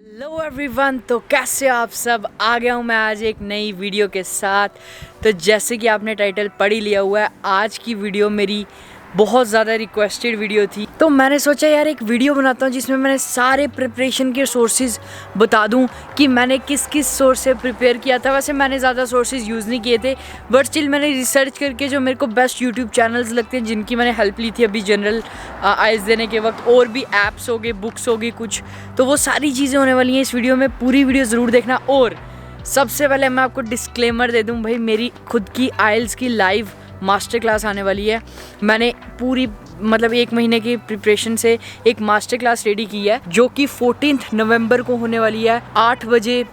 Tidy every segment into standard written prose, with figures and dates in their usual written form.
Hello everyone, तो कैसे आप सब। आ गया हूँ मैं आज एक नई वीडियो के साथ। तो जैसे कि आपने टाइटल पढ़ ही लिया हुआ है, आज की वीडियो मेरी बहुत ज़्यादा रिक्वेस्टेड वीडियो थी। तो मैंने सोचा यार एक वीडियो बनाता हूँ जिसमें मैंने सारे प्रिपरेशन के सोर्सेज बता दूँ कि मैंने किस किस सोर्स से प्रिपेयर किया था। वैसे मैंने ज़्यादा सोर्सेज यूज़ नहीं किए थे, बट स्टिल मैंने रिसर्च करके जो मेरे को बेस्ट यूट्यूब चैनल्स लगते हैं जिनकी मैंने हेल्प ली थी अभी जनरल आइज देने के वक्त, और भी ऐप्स हो गए, बुक्स हो गई कुछ, तो वो सारी चीज़ें होने वाली हैं इस वीडियो में। पूरी वीडियो ज़रूर देखना। और सबसे पहले मैं आपको डिस्क्लेमर दे दूँ भाई, मेरी खुद की आइल्स की लाइव मास्टर क्लास आने वाली है। मैंने पूरी मतलब 1 महीने की प्रिपरेशन से एक मास्टर क्लास रेडी की है जो कि 14 नवंबर को होने वाली है 8 बजे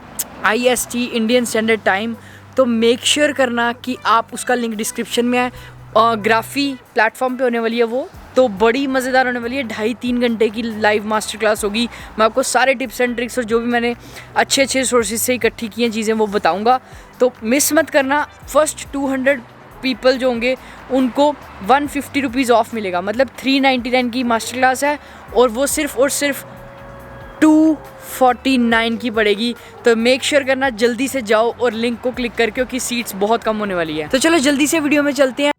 IST इंडियन स्टैंडर्ड टाइम। तो मेक श्योर करना कि आप, उसका लिंक डिस्क्रिप्शन में है। ग्राफी प्लेटफॉर्म पे होने वाली है वो, तो बड़ी मज़ेदार होने वाली है। 2.5-3 घंटे की लाइव मास्टर क्लास होगी। मैं आपको सारे टिप्स एंड ट्रिक्स और जो भी मैंने अच्छे सोर्सेज से इकट्ठी की हैं चीज़ें वो बताऊँगा, तो मिस मत करना। फर्स्ट 200 पीपल जो होंगे उनको 150 रुपीज़ ऑफ मिलेगा, मतलब 399 की मास्टर क्लास है और वो सिर्फ और सिर्फ 249 की पड़ेगी। तो मेक श्योर करना जल्दी से जाओ और लिंक को क्लिक करके, क्योंकि सीट्स बहुत कम होने वाली है। तो चलो जल्दी से वीडियो में चलते हैं।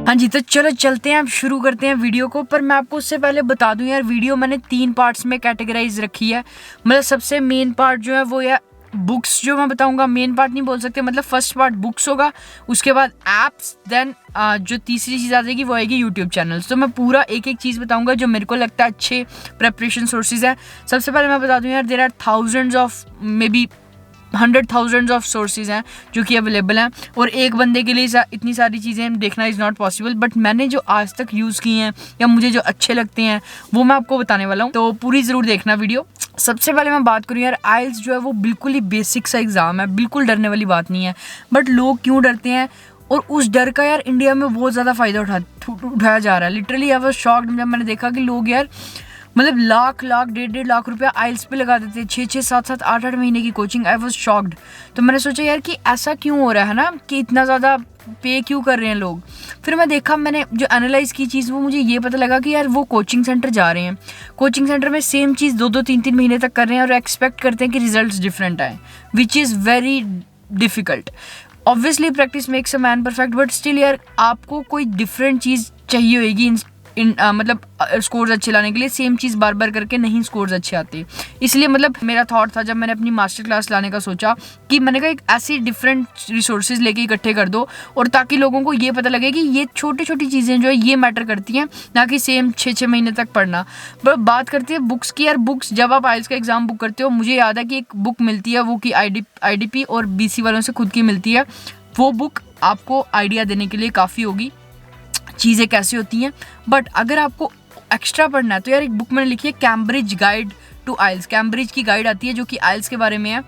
हाँ जी, तो चलो चलते हैं, अब शुरू करते हैं वीडियो को। पर मैं आपको उससे पहले बता दूं यार, वीडियो मैंने 3 पार्ट्स में कैटेगराइज रखी है। मतलब सबसे मेन पार्ट जो है वो है बुक्स, जो मैं बताऊंगा। मेन पार्ट नहीं बोल सकते, मतलब फर्स्ट पार्ट बुक्स होगा, उसके बाद एप्स, देन जो तीसरी चीज़ आ जाएगी वो आएगी यूट्यूब चैनल्स। तो मैं पूरा एक एक चीज़ बताऊंगा जो मेरे को लगता है अच्छे प्रेपरेशन सोर्सेज है। सबसे पहले मैं बता दूं यार, there are thousands of, maybe 100,000 of sources हैं जो कि अवेलेबल हैं, और एक बंदे के लिए इतनी सारी चीज़ें देखना इज़ नॉट पॉसिबल। बट मैंने जो आज तक यूज़ की हैं या मुझे जो अच्छे लगते हैं वो मैं आपको बताने वाला हूँ, तो पूरी ज़रूर देखना वीडियो। सबसे पहले मैं बात करूँ यार, आइल्स जो है वो बिल्कुल ही बेसिक सा एग्ज़ाम है, बिल्कुल डरने वाली बात नहीं है। बट लोग क्यों डरते हैं, और उस डर का यार इंडिया में बहुत ज़्यादा फ़ायदा उठाया जा रहा है। लिटरली आई वाज शॉक्ड जब मैंने देखा कि लोग यार मतलब लाख 1.5 लाख रुपया आइल्स पे लगा देते हैं, 6 7 8 महीने की कोचिंग। I was shocked. तो मैंने सोचा यार कि ऐसा क्यों हो रहा है ना, कि इतना ज़्यादा पे क्यों कर रहे हैं लोग। फिर मैं देखा, मैंने जो एनालाइज़ की चीज़, वो मुझे ये पता लगा कि यार वो कोचिंग सेंटर जा रहे हैं, कोचिंग सेंटर में सेम चीज़ 2 3 महीने तक कर रहे हैं और एक्सपेक्ट करते हैं कि रिजल्ट्स डिफरेंट आए, which is very difficult. Obviously practice makes a man perfect, but still यार आपको कोई डिफरेंट चीज़ चाहिए होगी मतलब स्कोर्स अच्छे लाने के लिए। सेम चीज़ बार बार करके नहीं स्कोर्स अच्छे आते। इसलिए मतलब मेरा थॉट था जब मैंने अपनी मास्टर क्लास लाने का सोचा, कि मैंने कहा एक ऐसी डिफरेंट रिसोर्सेज लेके इकट्ठे कर दो, और ताकि लोगों को ये पता लगे कि ये छोटी छोटी चीज़ें जो है ये मैटर करती हैं, ना कि सेम 6 महीने तक पढ़ना। पर बात करते हैं बुक्स की यार, बुक्स जब आप आइल्स का एग्ज़ाम बुक करते हो, मुझे याद है कि एक बुक मिलती है, वो कि IDP और BC वालों से खुद की मिलती है। वो बुक आपको आइडिया देने के लिए काफ़ी होगी चीज़ें कैसी होती हैं। बट अगर आपको एक्स्ट्रा पढ़ना है तो यार एक बुक मैंने लिखी है, Cambridge guide to IELTS. Cambridge की गाइड आती है जो कि आइल्स के बारे में है।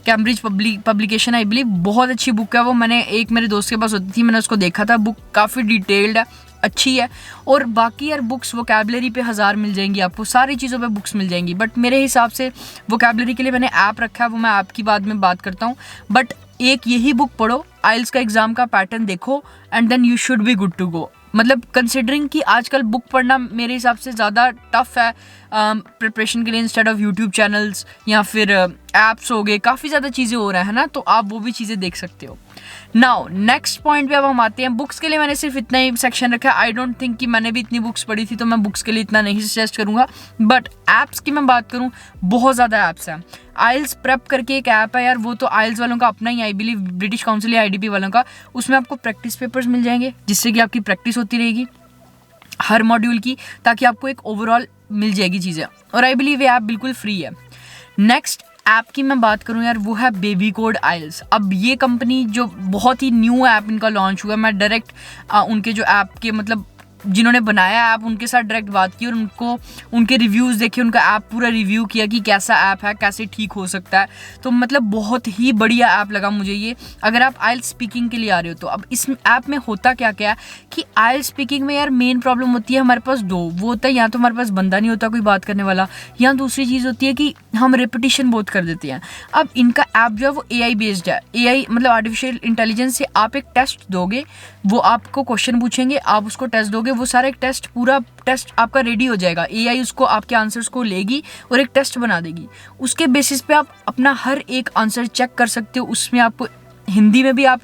कैम्ब्रिज पब्लिकेशन आई बिलीव, बहुत अच्छी बुक है वो। मैंने एक मेरे दोस्त के पास होती थी, मैंने उसको देखा था। बुक काफ़ी डिटेल्ड है, अच्छी है। और बाकी यार बुक्स वोकैबलरी पे 1000 मिल जाएंगी आपको, सारी चीज़ों पे बुक्स मिल जाएंगी। बट मेरे हिसाब से वोकैबलरी के लिए मैंने ऐप रखा है, वो मैं ऐप की बाद में बात करता हूँ। बट एक यही बुक पढ़ो, आइल्स का एग्ज़ाम का पैटर्न देखो, and then you should be good to go. मतलब कंसिडरिंग कि आजकल बुक पढ़ना मेरे हिसाब से ज़्यादा टफ है प्रिपरेशन के लिए, इंस्टेड ऑफ यूट्यूब चैनल्स या फिर ऐप्स हो गए, काफ़ी ज़्यादा चीज़ें हो रहा है ना, तो आप वो भी चीज़ें देख सकते हो। नाउ नेक्स्ट पॉइंट पे अब हम आते हैं। बुक्स के लिए मैंने सिर्फ इतना ही सेक्शन रखा है। आई डोंट थिंक कि मैंने भी इतनी बुक्स पढ़ी थी, तो मैं बुक्स के लिए इतना नहीं सजेस्ट करूँगा। बट ऐप्स की मैं बात करूँ, बहुत ज़्यादा ऐप्स हैं। आइल्स प्रेप करके एक ऐप है यार, वो तो आइल्स वालों का अपना ही, आई बिलीव ब्रिटिश काउंसिल या IDP वालों का। उसमें आपको प्रैक्टिस पेपर्स मिल जाएंगे, जिससे कि आपकी प्रैक्टिस होती रहेगी हर मॉड्यूल की, ताकि आपको एक ओवरऑल मिल जाएगी चीज़ें। और आई बिलीव ये ऐप बिल्कुल फ्री है। नेक्स्ट ऐप की मैं बात करूं यार, वो है बेबी कोड आइल्स। अब ये कंपनी जो बहुत ही न्यू ऐप इनका लॉन्च हुआ है, मैं डायरेक्ट उनके जो ऐप के मतलब जिन्होंने बनाया ऐप उनके साथ डायरेक्ट बात की और उनको उनके रिव्यूज़ देखे, उनका ऐप पूरा रिव्यू किया कि कैसा ऐप है, कैसे ठीक हो सकता है। तो मतलब बहुत ही बढ़िया ऐप लगा मुझे ये, अगर आप आइल्स स्पीकिंग के लिए आ रहे हो तो। अब इस ऐप में होता क्या क्या है कि आइल्स स्पीकिंग में यार मेन प्रॉब्लम होती है हमारे पास दो, वो होता है या तो हमारे पास बंदा नहीं होता कोई बात करने वाला, या दूसरी चीज़ होती है कि हम रेपिटेशन बहुत कर देते हैं। अब इनका ऐप जो है वो AI बेस्ड है। AI मतलब आर्टिफिशियल इंटेलिजेंस से आप एक टेस्ट दोगे, वो आपको क्वेश्चन पूछेंगे, आप उसको टेस्ट दोगे, वो सारा एक टेस्ट, पूरा टेस्ट आपका रेडी हो जाएगा। AI उसको आपके आंसर्स को लेगी और एक टेस्ट बना देगी। उसके बेसिस पे आप अपना हर एक आंसर चेक कर सकते हो। उसमें आपको हिंदी में भी आप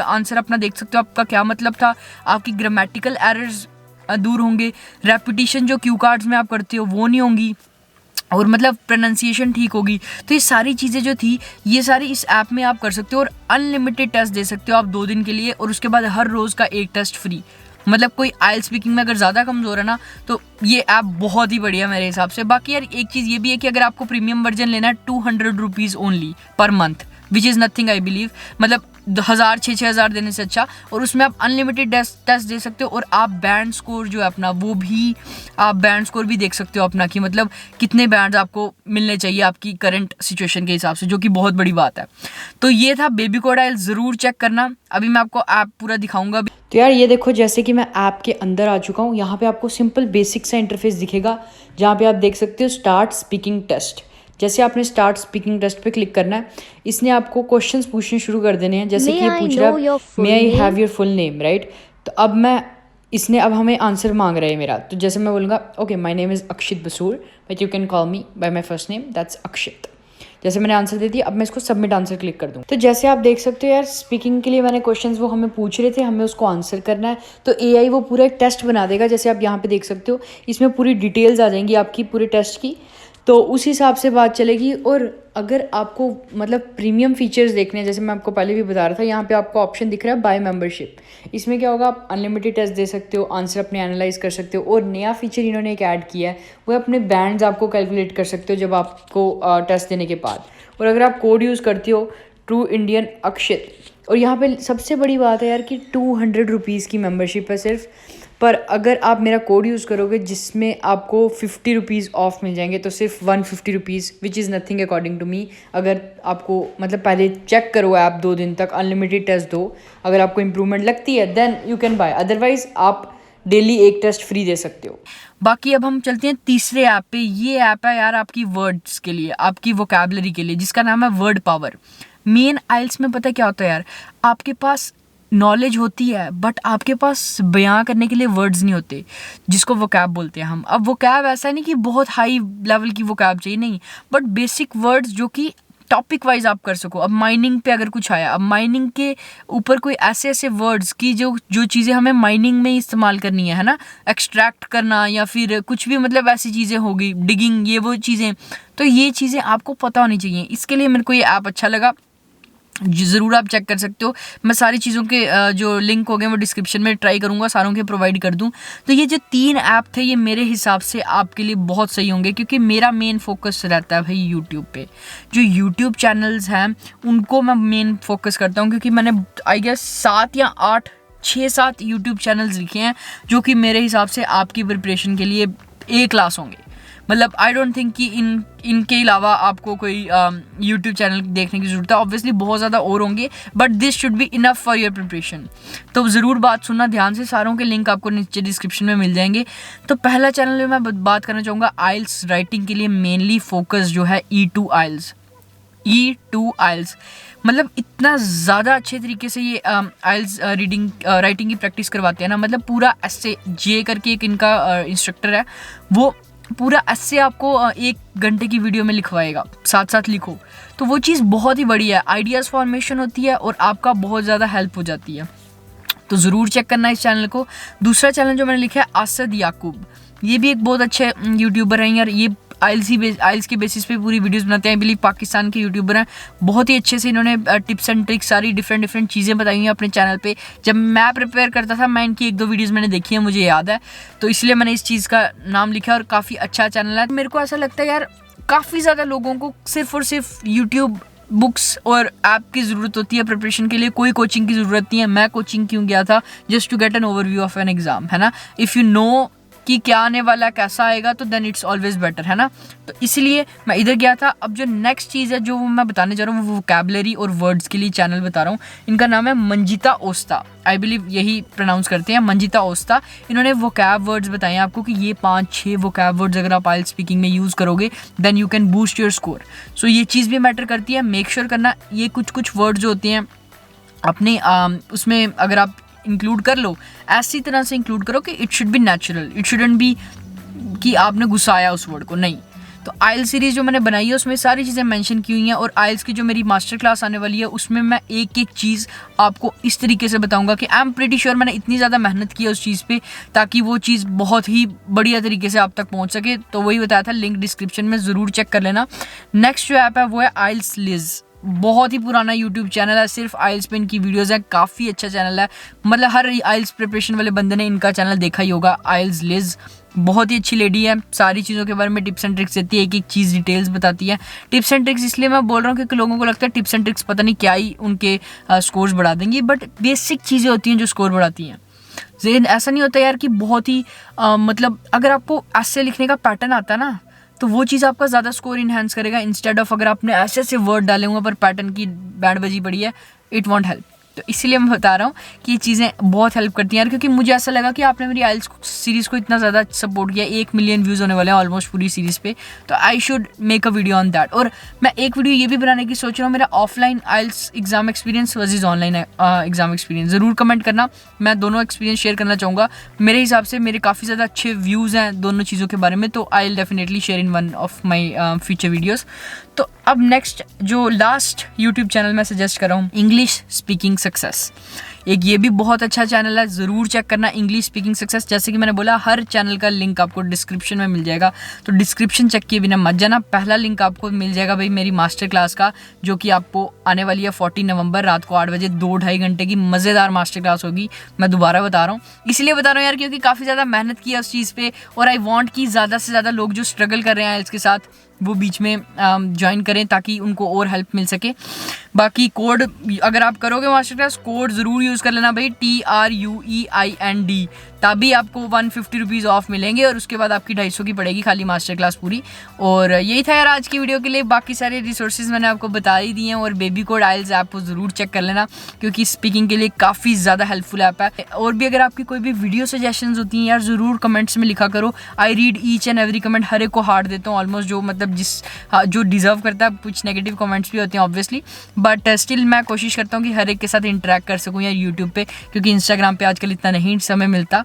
आंसर अपना देख सकते हो, आपका क्या मतलब था, आपकी ग्रामेटिकल एरर्स दूर होंगे, रेपिटेशन जो क्यू कार्ड्स में आप करते हो वो नहीं होंगी, और मतलब प्रोनाउंसिएशन ठीक होगी। तो ये सारी चीज़ें जो थी ये सारी इस ऐप में आप कर सकते हो, और अनलिमिटेड टेस्ट दे सकते हो आप 2 दिन के लिए, और उसके बाद हर रोज़ का एक टेस्ट फ्री। मतलब कोई IELTS स्पीकिंग में अगर ज़्यादा कमज़ोर है ना, तो ये ऐप बहुत ही बढ़िया मेरे हिसाब से। बाकी यार एक चीज़ ये भी है कि अगर आपको प्रीमियम वर्जन लेना है 200 rupees only per month, which is nothing I believe, मतलब 1000-6,000 देने से अच्छा। और उसमें आप अनलिमिटेड टेस्ट दे सकते हो, और आप बैंड स्कोर जो है अपना, वो भी आप बैंड स्कोर भी देख सकते हो अपना, कि मतलब कितने बैंड्स आपको मिलने चाहिए आपकी करंट सिचुएशन के हिसाब से, जो कि बहुत बड़ी बात है। तो ये था बेबी कोड IELTS, ज़रूर चेक करना। अभी मैं आपको ऐप पूरा दिखाऊंगा। तो यार ये देखो, जैसे कि मैं ऐप के अंदर आ चुका हूँ। यहाँ पे आपको सिंपल बेसिक सा इंटरफेस दिखेगा, जहाँ पे आप देख सकते हो स्टार्ट स्पीकिंग टेस्ट। जैसे आपने स्टार्ट स्पीकिंग टेस्ट पे क्लिक करना है, इसने आपको क्वेश्चंस पूछने शुरू कर देने हैं। जैसे कि ये पूछ रहा है may I have your full name, right. तो अब हमें आंसर मांग रहा है मेरा। तो जैसे मैं बोलूँगा okay my name is Akshit Basur, but you can call me by my first name, that's Akshit. जैसे मैंने आंसर दे दिया, अब मैं इसको सबमिट आंसर क्लिक कर दूँ। तो जैसे आप देख सकते हो यार, स्पीकिंग के लिए मैंने क्वेश्चंस वो हमें पूछ रहे थे, हमें उसको आंसर करना है। तो AI वो पूरा एक टेस्ट बना देगा। जैसे आप यहाँ पे देख सकते हो, इसमें पूरी डिटेल्स आ जाएंगी आपकी पूरे टेस्ट की, तो उस हिसाब से बात चलेगी। और अगर आपको मतलब प्रीमियम फीचर्स देखने हैं, जैसे मैं आपको पहले भी बता रहा था, यहाँ पे आपको ऑप्शन दिख रहा है बाय मेंबरशिप। इसमें क्या होगा, आप अनलिमिटेड टेस्ट दे सकते हो, आंसर अपने एनालाइज कर सकते हो। और नया फीचर इन्होंने एक ऐड किया है, वो अपने बैंड्स आपको कैलकुलेट कर सकते हो जब आपको टेस्ट देने के बाद। और अगर आप कोड यूज़ करते हो ट्रू इंडियन अक्षित, और यहाँ पे सबसे बड़ी बात है यार कि 200 रुपीज़ की मेंबरशिप है सिर्फ। पर अगर आप मेरा कोड यूज़ करोगे जिसमें आपको 50 रुपीज़ ऑफ मिल जाएंगे, तो सिर्फ 150 rupees, which is nothing according to me. अगर आपको मतलब पहले चेक करो ऐप 2 दिन तक, अनलिमिटेड टेस्ट दो, अगर आपको इंप्रूवमेंट लगती है then you can buy, otherwise आप डेली एक टेस्ट फ्री दे सकते हो। बाकी अब हम चलते हैं तीसरे ऐप पे। ये ऐप है यार आपकी वर्ड्स के लिए, आपकी वोकैबुलरी के लिए, जिसका नाम है वर्ड पावर। मेन IELTS में पता क्या होता है यार, आपके पास नॉलेज होती है बट आपके पास बयां करने के लिए वर्ड्स नहीं होते, जिसको वोकैब बोलते हैं हम। अब वोकैब ऐसा नहीं कि बहुत हाई लेवल की वोकैब चाहिए, नहीं, बट बेसिक वर्ड्स जो कि टॉपिक वाइज आप कर सको। अब माइनिंग पे अगर कुछ आया, अब माइनिंग के ऊपर कोई ऐसे ऐसे वर्ड्स की जो चीज़ें हमें माइनिंग में इस्तेमाल करनी है ना, एक्सट्रैक्ट करना या फिर कुछ भी, मतलब ऐसी चीज़ें होगी, डिगिंग, ये वो चीज़ें, तो ये चीज़ें आपको पता होनी चाहिए। इसके लिए मेरे को ये ऐप अच्छा लगा, ज़रूर आप चेक कर सकते हो। मैं सारी चीज़ों के जो लिंक हो गए वो डिस्क्रिप्शन में ट्राई करूँगा सारों के प्रोवाइड कर दूँ। तो ये जो 3 ऐप थे ये मेरे हिसाब से आपके लिए बहुत सही होंगे, क्योंकि मेरा मेन फोकस रहता है भाई यूट्यूब पे। जो यूट्यूब चैनल्स हैं उनको मैं मेन फोकस करता हूँ, क्योंकि मैंने आई गेस 7 या 8 6-7 यूट्यूब चैनल्स लिखे हैं जो कि मेरे हिसाब से आपकी प्रिपरेशन के लिए A क्लास होंगे। मतलब आई डोंट थिंक कि इनके अलावा आपको कोई यूट्यूब चैनल देखने की ज़रूरत है। ऑब्वियसली बहुत ज़्यादा और होंगे, but this should be enough for your preparation. तो ज़रूर बात सुनना ध्यान से, सारों के लिंक आपको नीचे डिस्क्रिप्शन में मिल जाएंगे। तो पहला चैनल में मैं बात करना चाहूँगा IELTS राइटिंग के लिए मेनली फोकस जो है E2 IELTS। मतलब इतना ज़्यादा अच्छे तरीके से ये IELTS राइटिंग की प्रैक्टिस करवाते हैं ना। मतलब पूरा ऐसे जे करके एक इनका इंस्ट्रक्टर है, वो पूरा ऐसे आपको 1 घंटे की वीडियो में लिखवाएगा, साथ साथ लिखो। तो वो चीज़ बहुत ही बढ़िया है, आइडियाज़ फॉर्मेशन होती है और आपका बहुत ज़्यादा हेल्प हो जाती है। तो ज़रूर चेक करना इस चैनल को। दूसरा चैनल जो मैंने लिखा है आसद याकूब, ये भी एक बहुत अच्छे यूट्यूबर हैं यार। ये IELTS के बेसिस पे पूरी वीडियोस बनाते हैं। आई बिलीव पाकिस्तान के यूट्यूबर हैं। बहुत ही अच्छे से इन्होंने टिप्स एंड ट्रिक्स सारी डिफरेंट चीज़ें बताई हुई हैं अपने चैनल पे। जब मैं प्रिपेयर करता था, मैं इनकी 1-2 वीडियोस मैंने देखी हैं, मुझे याद है, तो इसलिए मैंने इस चीज़ का नाम लिखा और काफ़ी अच्छा चैनल है। मेरे को ऐसा लगता है यार काफ़ी ज़्यादा लोगों को सिर्फ और सिर्फ यूट्यूब, बुक्स और ऐप की ज़रूरत होती है प्रिपरेशन के लिए, कोई कोचिंग की ज़रूरत नहीं है। मैं कोचिंग क्यों गया था? Just to get an overview of an exam, है ना। इफ़ यू नो कि क्या आने वाला है, कैसा आएगा, तो देन इट्स ऑलवेज बेटर, है ना। तो इसलिए मैं इधर गया था। अब जो नेक्स्ट चीज़ है जो मैं बताने जा रहा हूँ वो वोकैबुलरी और वर्ड्स के लिए चैनल बता रहा हूँ। इनका नाम है मंजिता ओस्ता, आई बिलीव यही प्रोनाउंस करते हैं, मंजिता ओस्ता। इन्होंने वोकैब वर्ड्स बताए हैं आपको कि ये 5-6 वोकैब वर्ड्स अगर आप आइल्स स्पीकिंग में यूज़ करोगे then you can boost your score. So ये चीज़ भी मैटर करती है। मेक श्योर करना ये कुछ वर्ड्स जो होते हैं अपने उसमें अगर आप इंक्लूड कर लो, ऐसी तरह से इंक्लूड करो कि it should be natural, it shouldn't be कि आपने घुसाया उस वर्ड को, नहीं। तो आइल्स सीरीज़ जो मैंने बनाई है उसमें सारी चीज़ें मेंशन की हुई हैं, और आइल्स की जो मेरी मास्टर क्लास आने वाली है उसमें मैं एक एक चीज़ आपको इस तरीके से बताऊंगा कि आई एम प्रीटी श्योर मैंने इतनी ज़्यादा मेहनत की है उस चीज़ पे ताकि वो चीज़ बहुत ही बढ़िया तरीके से आप तक पहुंच सके। तो वही बताया था, लिंक डिस्क्रिप्शन में ज़रूर चेक कर लेना। नेक्स्ट जो ऐप है वो है आइल्स लिज, बहुत ही पुराना यूट्यूब चैनल है, सिर्फ आइल्स पे इनकी वीडियोस हैं, काफ़ी अच्छा चैनल है। मतलब हर आइल्स प्रिपरेशन वाले बंदे ने इनका चैनल देखा ही होगा। आइल्स लिज बहुत ही अच्छी लेडी है, सारी चीज़ों के बारे में टिप्स एंड ट्रिक्स देती है, एक एक चीज़ डिटेल्स बताती है। टिप्स एंड ट्रिक्स इसलिए मैं बोल रहा हूँ क्योंकि लोगों को लगता है टिप्स एंड ट्रिक्स पता नहीं क्या ही उनके स्कोर्स बढ़ा देंगी, बट बेसिक चीज़ें होती हैं जो स्कोर बढ़ाती हैं। ऐसा नहीं होता यार कि बहुत ही मतलब अगर आपको ऐसे लिखने का पैटर्न आता है ना तो वो चीज़ आपका ज़्यादा स्कोर इन्हांस करेगा, इंस्टेड ऑफ अगर आपने ऐसे ऐसे वर्ड डाले हुए पर पैटर्न की बैंड बजी पड़ी है, इट वॉन्ट हेल्प। तो इसीलिए मैं बता रहा हूँ कि ये चीज़ें बहुत हेल्प करती हैं यार, क्योंकि मुझे ऐसा लगा कि आपने मेरी आइल्स सीरीज़ को इतना ज़्यादा सपोर्ट किया, 1 मिलियन व्यूज़ होने वाले हैं ऑलमोस्ट पूरी सीरीज़ पे, तो I should make a video on that. और मैं एक वीडियो ये भी बनाने की सोच रहा हूँ, मेरा offline IELTS exam experience versus online exam experience. ज़रूर कमेंट करना, मैं दोनों एक्सपीरियंस शेयर करना चाहूँगा। मेरे हिसाब से मेरे काफ़ी ज़्यादा अच्छे व्यूज़ हैं दोनों चीज़ों के बारे में, तो I will definitely share in one of my future videos. तो अब नेक्स्ट जो लास्ट यूट्यूब चैनल मैं सजेस्ट कर रहा हूँ, इंग्लिश स्पीकिंग सक्सेस। एक ये भी बहुत अच्छा चैनल है, ज़रूर चेक करना, इंग्लिश स्पीकिंग सक्सेस। जैसे कि मैंने बोला हर चैनल का लिंक आपको डिस्क्रिप्शन में मिल जाएगा, तो डिस्क्रिप्शन चेक किए बिना मत जाना। पहला लिंक आपको मिल जाएगा भाई मेरी मास्टर क्लास का, जो कि आपको आने वाली है 14 नवंबर रात को 8 बजे, 2-2.5 घंटे की मज़ेदार मास्टर क्लास होगी। मैं दोबारा बता रहा हूँ, इसलिए बता रहा हूँ यार क्योंकि काफ़ी ज़्यादा मेहनत की है उस चीज़ पर, और आई वॉन्ट कि ज़्यादा से ज़्यादा लोग जो स्ट्रगल कर रहे हैं आइल्स के साथ वो बीच में ज्वाइन करें ताकि उनको और हेल्प मिल सके। बाकी कोड अगर आप करोगे मास्टर क्लास, कोड ज़रूर यूज़ कर लेना भाई, TRUEIND, तभी आपको 150 रुपीज़ ऑफ मिलेंगे, और उसके बाद आपकी 250 की पड़ेगी खाली मास्टर क्लास पूरी। और यही था यार आज की वीडियो के लिए, बाकी सारे रिसोर्सेज मैंने आपको बता ही दिए हैं। और बेबी कोड आइल्स ऐप को ज़रूर चेक कर लेना क्योंकि स्पीकिंग के लिए काफ़ी ज़्यादा हेल्पफुल ऐप है। और भी अगर आपकी कोई भी वीडियो सजेशंस होती हैं यार, ज़रूर कमेंट्स में लिखा करो। I read each and every comment, हर एक को हार्ट देता हूँ ऑलमोस्ट, जो मतलब जो डिज़र्व करता है। कुछ नेगेटिव कमेंट्स भी होते हैं ऑब्वियसली, बट स्टिल मैं कोशिश करता हूँ कि हर एक के साथ इंटरेक्ट कर सकूँ यार यूट्यूब पे, क्योंकि इंस्टाग्राम पे आजकल इतना नहीं समय मिलता।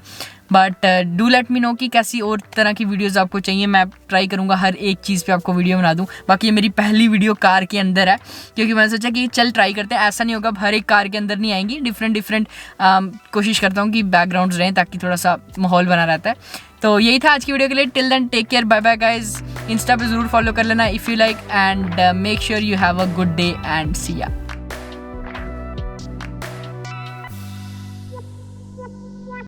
But do let me know कि कैसी और तरह की वीडियोस आपको चाहिए, मैं ट्राई करूँगा हर एक चीज़ पे आपको वीडियो बना दूँ। बाकी ये मेरी पहली वीडियो कार के अंदर है, क्योंकि मैंने सोचा कि चल ट्राई करते हैं, ऐसा नहीं होगा हर एक कार के अंदर नहीं आएंगी, डिफरेंट कोशिश करता हूँ कि बैकग्राउंड्स रहें ताकि थोड़ा सा माहौल बना रहता है। तो यही था आज की वीडियो के लिए। Till then take care, bye bye guys. Insta पे ज़रूर फॉलो कर लेना if you like, and make sure you have a good day and see या।